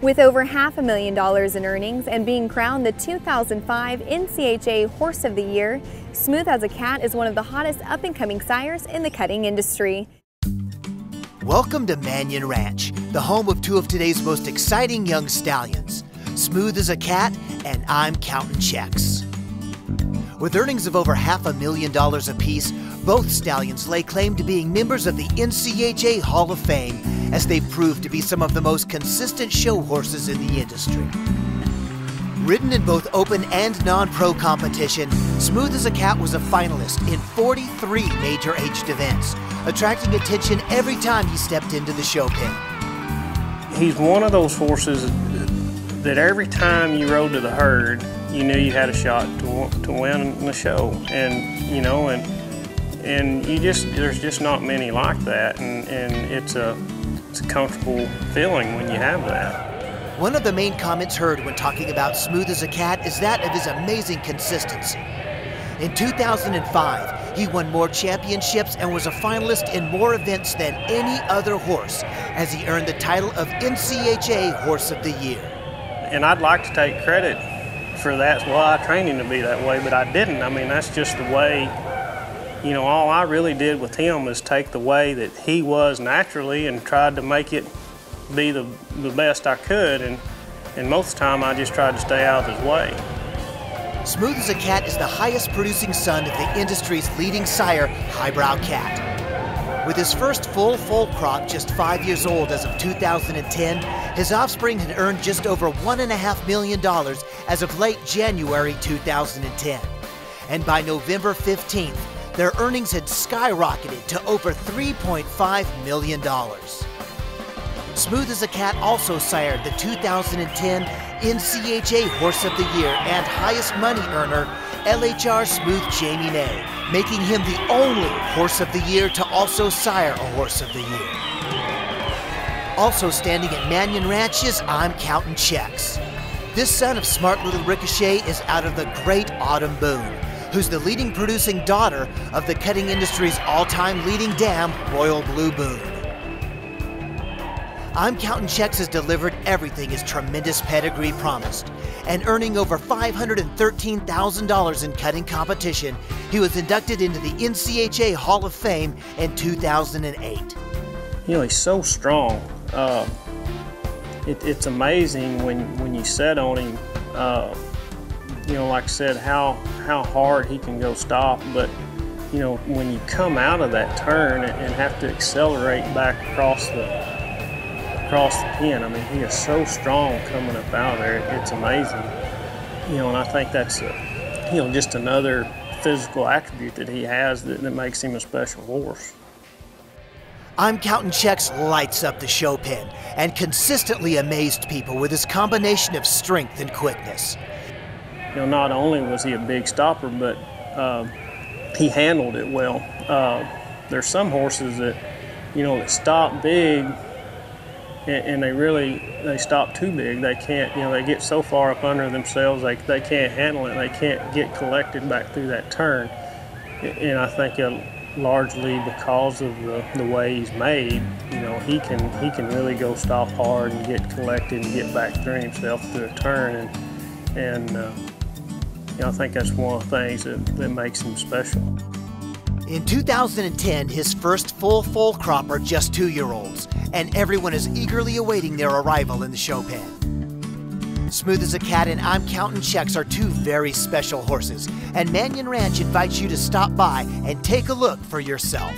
With over $500,000 in earnings and being crowned the 2005 NCHA Horse of the Year, Smooth as a Cat is one of the hottest up-and-coming sires in the cutting industry. Welcome to Manion Ranch, the home of two of today's most exciting young stallions, Smooth as a Cat and I'm Counting Checks. With earnings of over $500,000 apiece, both stallions lay claim to being members of the NCHA Hall of Fame, as they've proved to be some of the most consistent show horses in the industry. Ridden in both open and non-pro competition, Smooth as a Cat was a finalist in 43 major-aged events, attracting attention every time he stepped into the show pen. He's one of those horses that every time you rode to the herd, you knew you had a shot to win the show, and you there's just not many like that, and it's a comfortable feeling when you have that. One of the main comments heard when talking about Smooth as a Cat is that of his amazing consistency. In 2005, he won more championships and was a finalist in more events than any other horse, as he earned the title of NCHA Horse of the Year. And I'd like to take credit for that. Well, I trained him to be that way, but I didn't. I mean, that's just the way, all I really did with him is take the way that he was naturally and tried to make it be the best I could, and most of the time I just tried to stay out of his way. Smooth as a Cat is the highest producing son of the industry's leading sire, Highbrow Cat. With his first full crop just 5 years old as of 2010, his offspring had earned just over $1.5 million as of late January 2010. And by November 15th, their earnings had skyrocketed to over $3.5 million. Smooth as a Cat also sired the 2010 NCHA Horse of the Year and highest money earner, LHR Smooth Jamie May, making him the only Horse of the Year to also sire a Horse of the Year. Also standing at Manion Ranch is I'm Counting Checks. This son of smart little Ricochet is out of the great Autumn Boone, who's the leading producing daughter of the cutting industry's all-time leading dam, Royal Blue Boone. I'm Counting Checks has delivered everything his tremendous pedigree promised, and earning over $513,000 in cutting competition, he was inducted into the NCHA Hall of Fame in 2008. He's so strong. It's amazing when you set on him, like I said, how hard he can go stop, but when you come out of that turn and have to accelerate back across the pen, I mean, he is so strong coming up out of there. It's amazing. And I think that's just another physical attribute that he has that makes him a special horse. I'm Counting Checks lights up the show pen and consistently amazed people with his combination of strength and quickness. Not only was he a big stopper, but he handled it well. There's some horses that, that stop big, and they stop too big. They can't, they get so far up under themselves, they can't handle it. They can't get collected back through that turn. And I think largely because of the way he's made, he can really go stop hard and get collected and get back through himself through a turn. And I think that's one of the things that makes him special. In 2010, his first full cropper just 2-year-olds, and everyone is eagerly awaiting their arrival in the show pen. Smooth as a Cat and I'm Counting Checks are two very special horses, and Manion Ranch invites you to stop by and take a look for yourself.